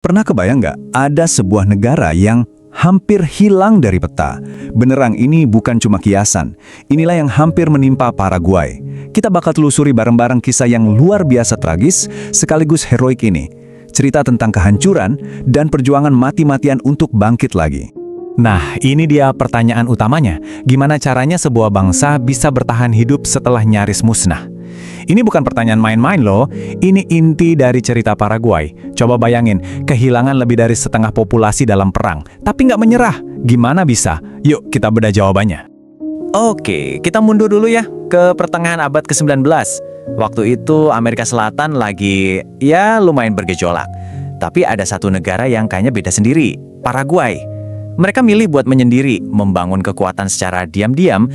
Pernah kebayang nggak ada sebuah negara yang hampir hilang dari peta? Benerang ini bukan cuma kiasan. Inilah yang hampir menimpa Paraguay. Kita bakal telusuri bareng-bareng kisah yang luar biasa tragis sekaligus heroik ini. Cerita tentang kehancuran dan perjuangan mati-matian untuk bangkit lagi. Nah, ini dia pertanyaan utamanya. Gimana caranya sebuah bangsa bisa bertahan hidup setelah nyaris musnah? Ini bukan pertanyaan main-main loh, ini inti dari cerita Paraguay. Coba bayangin, kehilangan lebih dari setengah populasi dalam perang, tapi nggak menyerah. Gimana bisa? Yuk kita bedah jawabannya. Oke, kita mundur dulu ya, ke pertengahan abad ke-19. Waktu itu Amerika Selatan lagi, lumayan bergejolak. Tapi ada satu negara yang kayaknya beda sendiri, Paraguay. Mereka milih buat menyendiri, membangun kekuatan secara diam-diam.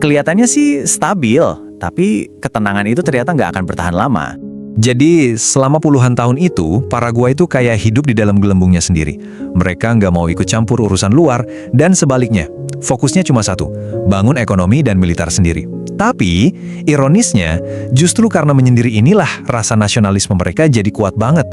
Kelihatannya sih stabil, tapi ketenangan itu ternyata nggak akan bertahan lama. Jadi, selama puluhan tahun itu, Paraguay itu kayak hidup di dalam gelembungnya sendiri. Mereka nggak mau ikut campur urusan luar, dan sebaliknya, fokusnya cuma satu, bangun ekonomi dan militer sendiri. Tapi, ironisnya, justru karena menyendiri inilah rasa nasionalisme mereka jadi kuat banget.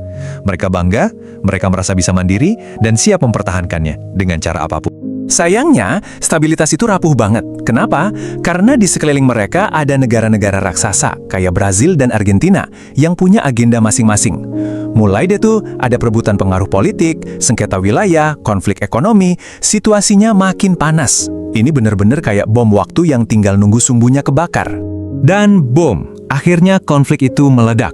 Mereka bangga, mereka merasa bisa mandiri, dan siap mempertahankannya dengan cara apapun. Sayangnya, stabilitas itu rapuh banget. Kenapa? Karena di sekeliling mereka ada negara-negara raksasa, kayak Brazil dan Argentina, yang punya agenda masing-masing. Mulai deh tuh, ada perebutan pengaruh politik, sengketa wilayah, konflik ekonomi, situasinya makin panas. Ini bener-bener kayak bom waktu yang tinggal nunggu sumbunya kebakar. Dan bom, akhirnya konflik itu meledak.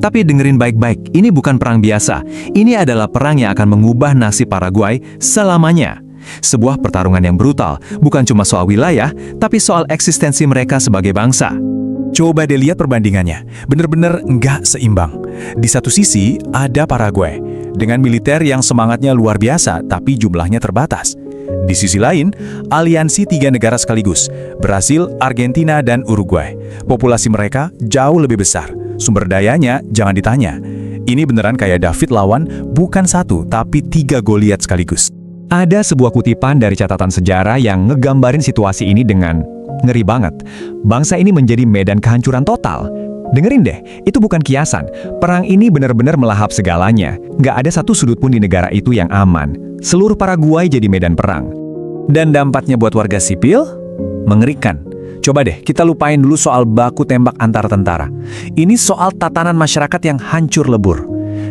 Tapi dengerin baik-baik, ini bukan perang biasa. Ini adalah perang yang akan mengubah nasib Paraguay selamanya. Sebuah pertarungan yang brutal, bukan cuma soal wilayah, tapi soal eksistensi mereka sebagai bangsa. Coba deh lihat perbandingannya, bener-bener nggak seimbang. Di satu sisi, ada Paraguay, dengan militer yang semangatnya luar biasa, tapi jumlahnya terbatas. Di sisi lain, aliansi 3 negara sekaligus, Brasil, Argentina, dan Uruguay. Populasi mereka jauh lebih besar, sumber dayanya jangan ditanya. Ini beneran kayak David lawan, bukan 1, tapi 3 Goliat sekaligus. Ada sebuah kutipan dari catatan sejarah yang ngegambarin situasi ini dengan ngeri banget. Bangsa ini menjadi medan kehancuran total. Dengerin deh, itu bukan kiasan. Perang ini benar-benar melahap segalanya. Nggak ada satu sudut pun di negara itu yang aman. Seluruh Paraguay jadi medan perang. Dan dampaknya buat warga sipil? Mengerikan. Coba deh, kita lupain dulu soal baku tembak antar tentara. Ini soal tatanan masyarakat yang hancur lebur.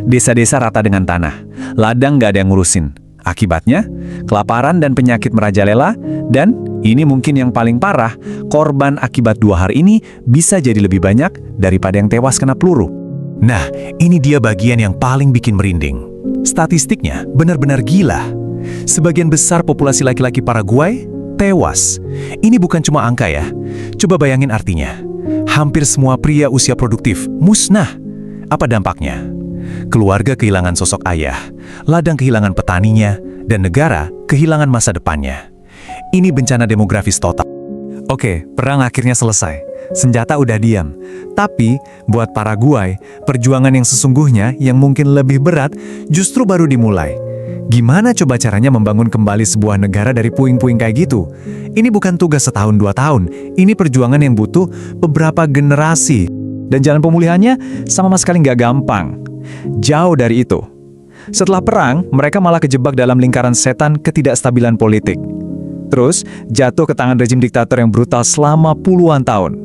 Desa-desa rata dengan tanah. Ladang nggak ada yang ngurusin. Akibatnya, kelaparan dan penyakit merajalela, dan ini mungkin yang paling parah, korban akibat 2 hal ini bisa jadi lebih banyak daripada yang tewas kena peluru. Nah, ini dia bagian yang paling bikin merinding. Statistiknya benar-benar gila. Sebagian besar populasi laki-laki Paraguay tewas. Ini bukan cuma angka ya. Coba bayangin artinya. Hampir semua pria usia produktif musnah. Apa dampaknya? Keluarga kehilangan sosok ayah, ladang kehilangan petaninya, dan negara kehilangan masa depannya. Ini bencana demografis total. Oke, perang akhirnya selesai. Senjata udah diam. Tapi, buat Paraguay, perjuangan yang sesungguhnya yang mungkin lebih berat justru baru dimulai. Gimana coba caranya membangun kembali sebuah negara dari puing-puing kayak gitu? Ini bukan tugas setahun 2 tahun. Ini perjuangan yang butuh beberapa generasi. Dan jalan pemulihannya sama sekali nggak gampang. Jauh dari itu. Setelah perang, mereka malah kejebak dalam lingkaran setan ketidakstabilan politik. Terus, jatuh ke tangan rejim diktator yang brutal selama puluhan tahun.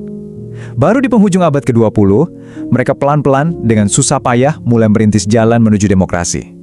Baru di penghujung abad ke-20, mereka pelan-pelan dengan susah payah mulai merintis jalan menuju demokrasi.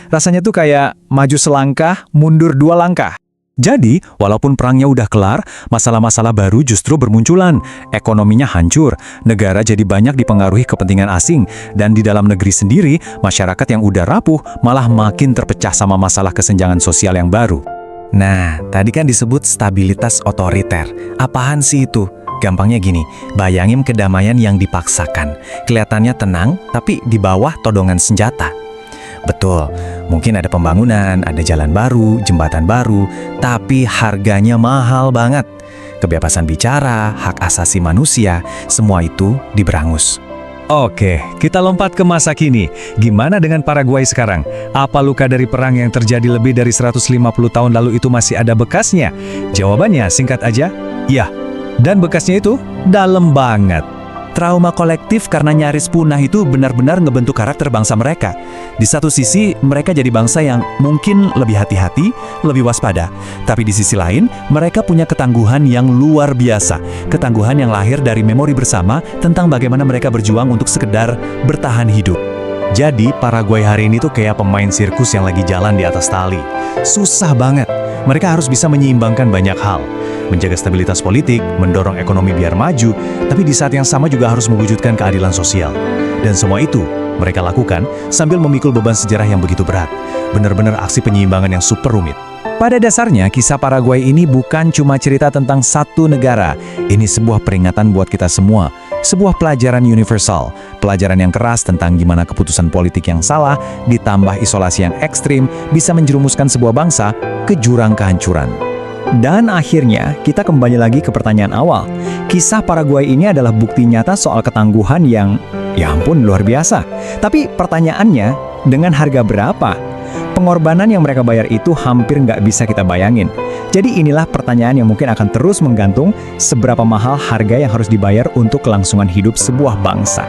Rasanya tuh kayak maju selangkah, mundur 2 langkah. Jadi, walaupun perangnya udah kelar, masalah-masalah baru justru bermunculan. Ekonominya hancur, negara jadi banyak dipengaruhi kepentingan asing, dan di dalam negeri sendiri, masyarakat yang udah rapuh malah makin terpecah sama masalah kesenjangan sosial yang baru. Nah, tadi kan disebut stabilitas otoriter. Apaan sih itu? Gampangnya gini, bayangin kedamaian yang dipaksakan. Kelihatannya tenang, tapi di bawah todongan senjata. Betul, mungkin ada pembangunan, ada jalan baru, jembatan baru, tapi harganya mahal banget. Kebebasan bicara, hak asasi manusia, semua itu diberangus. Oke, kita lompat ke masa kini. Gimana dengan Paraguay sekarang? Apa luka dari perang yang terjadi lebih dari 150 tahun lalu itu masih ada bekasnya? Jawabannya singkat aja, ya. Dan bekasnya itu dalam banget. Trauma kolektif karena nyaris punah itu benar-benar ngebentuk karakter bangsa mereka. Di satu sisi, mereka jadi bangsa yang mungkin lebih hati-hati, lebih waspada. Tapi di sisi lain, mereka punya ketangguhan yang luar biasa. Ketangguhan yang lahir dari memori bersama tentang bagaimana mereka berjuang untuk sekedar bertahan hidup. Jadi, Paraguay hari ini tuh kayak pemain sirkus yang lagi jalan di atas tali. Susah banget. Mereka harus bisa menyeimbangkan banyak hal. Menjaga stabilitas politik, mendorong ekonomi biar maju, tapi di saat yang sama juga harus mewujudkan keadilan sosial. Dan semua itu mereka lakukan sambil memikul beban sejarah yang begitu berat. Benar-benar aksi penyeimbangan yang super rumit. Pada dasarnya, kisah Paraguay ini bukan cuma cerita tentang satu negara. Ini sebuah peringatan buat kita semua. Sebuah pelajaran universal. Pelajaran yang keras tentang gimana keputusan politik yang salah, ditambah isolasi yang ekstrim, bisa menjerumuskan sebuah bangsa ke jurang kehancuran. Dan akhirnya, kita kembali lagi ke pertanyaan awal. Kisah Paraguay ini adalah bukti nyata soal ketangguhan yang, ya ampun, luar biasa. Tapi pertanyaannya, dengan harga berapa? Pengorbanan yang mereka bayar itu hampir nggak bisa kita bayangin. Jadi inilah pertanyaan yang mungkin akan terus menggantung seberapa mahal harga yang harus dibayar untuk kelangsungan hidup sebuah bangsa.